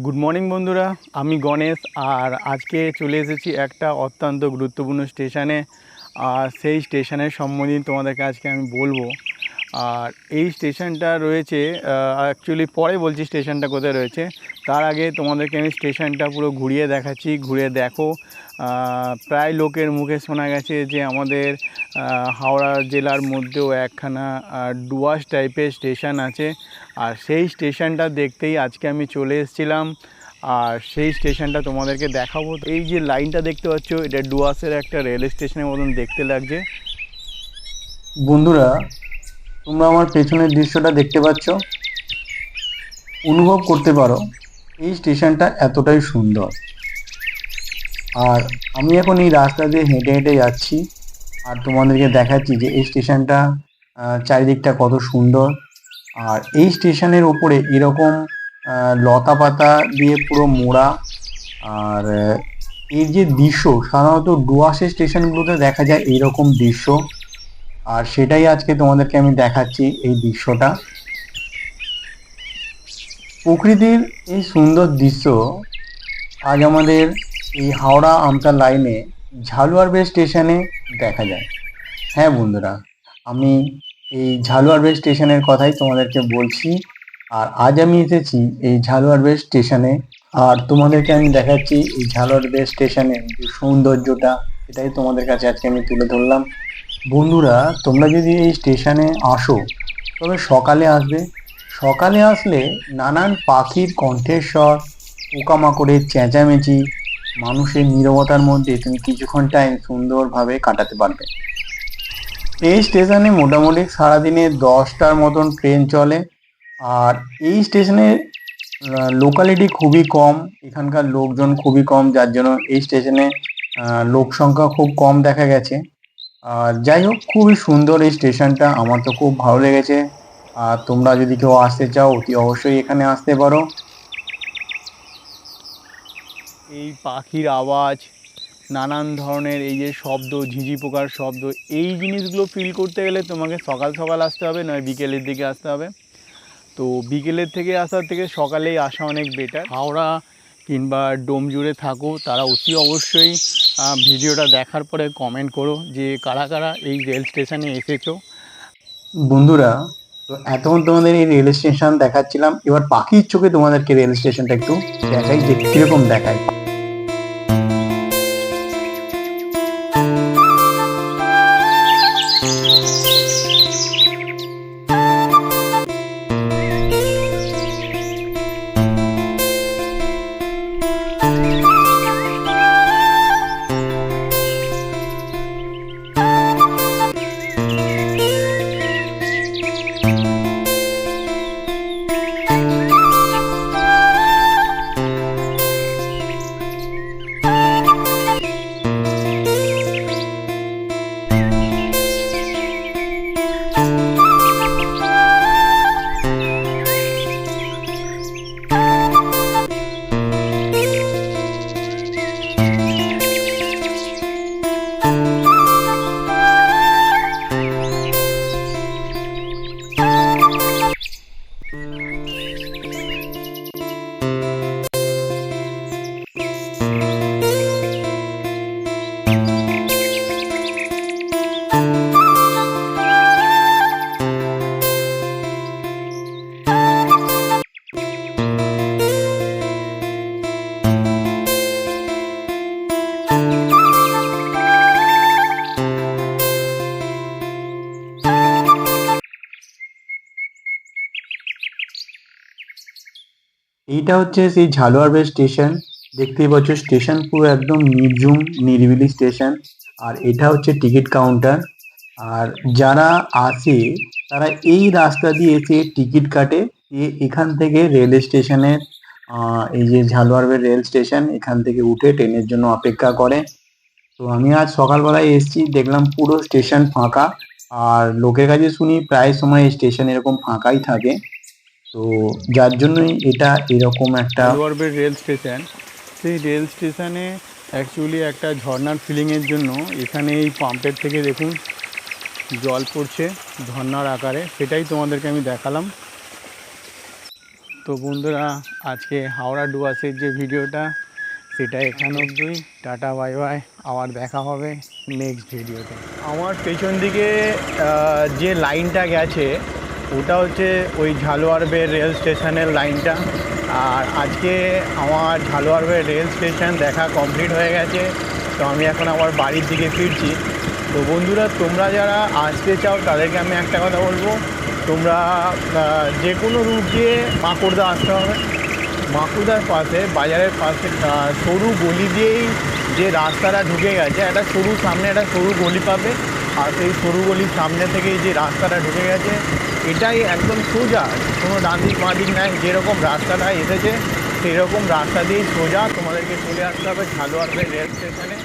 Good morning বন্ধুরা, আমি গণেশ। আর আজকে চলে এসেছি একটা অত্যন্ত গুরুত্বপূর্ণ স্টেশনে। আর সেই স্টেশনের সম্বন্ধে তোমাদেরকে আজকে আমি বলবো। আর এই স্টেশনটা রয়েছে, অ্যাকচুয়ালি পরে বলছি স্টেশনটা কোথায় রয়েছে। তার আগে তোমাদেরকে আমি স্টেশনটা পুরো ঘুরিয়ে দেখাচ্ছি, ঘুরে দেখো। প্রায় লোকের মুখে শোনা গেছে যে আমাদের হাওড়া জেলার মধ্যেও একখানা ডুয়ার্স টাইপের স্টেশন আছে। আর সেই স্টেশনটা দেখতেই আজকে আমি চলে এসেছিলাম। আর সেই স্টেশনটা তোমাদেরকে দেখাবো। এই যে লাইনটা দেখতে পাচ্ছ, এটা ডুয়ার্সের একটা রেল স্টেশনের মতন দেখতে লাগছে। বন্ধুরা, তোমরা আমার পেছনের দৃশ্যটা দেখতে পাচ্ছ। অনুভব করতে পারো এই স্টেশনটা এতটাই সুন্দর। আর আমি এখন এই রাস্তা দিয়ে হেঁটে হেঁটে যাচ্ছি আর তোমাদেরকে দেখাচ্ছি যে এই স্টেশনটা চারিদিকটা কত সুন্দর। আর এই স্টেশনের ওপরে এরকম লতা পাতা দিয়ে পুরো মোড়া। আর এর যে দৃশ্য সাধারণত ডুয়ার্সের স্টেশনগুলোতে দেখা যায় এইরকম দৃশ্য। আর সেটাই আজকে তোমাদেরকে আমি দেখাচ্ছি এই দৃশ্যটা। প্রকৃতির এই সুন্দর দৃশ্য আজ আমাদের এই হাওড়া আমতা লাইনে ঝালুয়ারবে স্টেশনে দেখা যায়। হ্যাঁ বন্ধুরা, আমি এই ঝালুয়ারবে স্টেশনের কথাই তোমাদেরকে বলছি। আর আজ আমি এসেছি এই ঝালুয়ারবে স্টেশনে। আর তোমাদেরকে আমি দেখাচ্ছি এই ঝালুয়ারবে স্টেশনের যে সৌন্দর্যটা, সেটাই তোমাদের কাছে আজকে আমি তুলে ধরলাম। বন্ধুরা, তোমরা যদি এই স্টেশনে আসো তবে সকালে আসবে। সকালে আসলে নানান পাখির কণ্ঠস্বর, পোকামাকড়ের চেঁচামেচি, মানুষের নীরবতার মধ্যে তুমি কিছুক্ষণ টাইম সুন্দরভাবে কাটাতে পারবে। এই স্টেশনে মোটামুটি সারাদিনে 10টার মতন ট্রেন চলে। আর এই স্টেশনের লোকালিটি খুবই কম, এখানকার লোকজন খুবই কম, যার জন্য এই স্টেশনে লোক সংখ্যা খুব কম দেখা গেছে। আর যাই হোক, খুবই সুন্দর এই স্টেশনটা, আমার তো খুব ভালো লেগেছে। আর তোমরা যদি কেউ আসতে চাও অতি অবশ্যই এখানে আসতে পারো। এই পাখির আওয়াজ, নানান ধরনের এই যে শব্দ, ঝিঁঝি পোকার শব্দ, এই জিনিসগুলো ফিল করতে গেলে তোমাকে সকাল সকাল আসতে হবে, নয় বিকেলের দিকে আসতে হবে। তো বিকেলের থেকে আসার থেকে সকালেই আসা অনেক বেটার। হাওড়া কিংবা ডোমজুড়ে থাকো তারা অতি অবশ্যই ভিডিওটা দেখার পরে কমেন্ট করো যে কারা কারা এই রেল স্টেশনে এসেছো। বন্ধুরা, তো এতক্ষণ তোমাদের এই রেল স্টেশন দেখাচ্ছিলাম, এবার পাখির চোখে তোমাদেরকে রেল স্টেশনটা একটু দেখাই যে কিরকম দেখায়। এইটা হচ্ছে সেই ঝালুয়ারবে স্টেশন। দেখতেই পাচ্ছ স্টেশন পুরো একদম নির্ঝুম নিরিবিলি স্টেশন। আর এটা হচ্ছে টিকিট কাউন্টার। আর যারা আসে তারা এই রাস্তা দিয়ে এসে টিকিট কাটে, এখান থেকে রেল স্টেশনের এই যে ঝালুয়ারবে রেল স্টেশন, এখান থেকে উঠে ট্রেনের জন্য অপেক্ষা করে। তো আমি আজ সকালবেলায় এসেছি, দেখলাম পুরো স্টেশন ফাঁকা। আর লোকের কাছে শুনি প্রায় সময় স্টেশন এরকম ফাঁকাই থাকে। তো যার জন্যই এটা এরকম একটা। হালুয়ারবের রেল স্টেশন, সেই রেল স্টেশনে অ্যাকচুয়ালি একটা ঝর্নার ফিলিংয়ের জন্য এখানে এই পাম্পের থেকে দেখুন জল পড়ছে ঝর্নার আকারে, সেটাই তোমাদেরকে আমি দেখালাম। তো বন্ধুরা, আজকে হাওড়া ডুয়ার্সের যে ভিডিওটা সেটা এখানে অবধি। টাটা বাই বাই, আবার দেখা হবে নেক্সট ভিডিওতে। আমার পেছন দিকে যে লাইনটা গেছে ওটা হচ্ছে ওই ঝালুয়ারবে রেল স্টেশনের লাইনটা। আর আজকে আমার ঝালুয়ারবে রেল স্টেশন দেখা কমপ্লিট হয়ে গেছে। তো আমি এখন আবার বাড়ির দিকে ফিরছি। তো বন্ধুরা, তোমরা যারা আসতে চাও তাদেরকে আমি একটা কথা বলবো, তোমরা যে কোনো রুট দিয়ে মাকুড়দা আসতে হবে। মাকুড়দার পাশে, বাজারের পাশে সরু গলি দিয়েই যে রাস্তাটা ঢুকে গেছে, একটা সরু সামনে একটা সরু গলি পাবে। আর সেই সরু গলির সামনে থেকেই যে রাস্তাটা ঢুকে গেছে এটাই একদম সোজা, কোনো ডান দিক বাঁ দিক নাই। যেরকম রাস্তাটা এসেছে সেই রকম রাস্তা দিয়েই সোজা তোমাদেরকে চলে আসতে হবে ঝালুয়ারবে রেল স্টেশনে।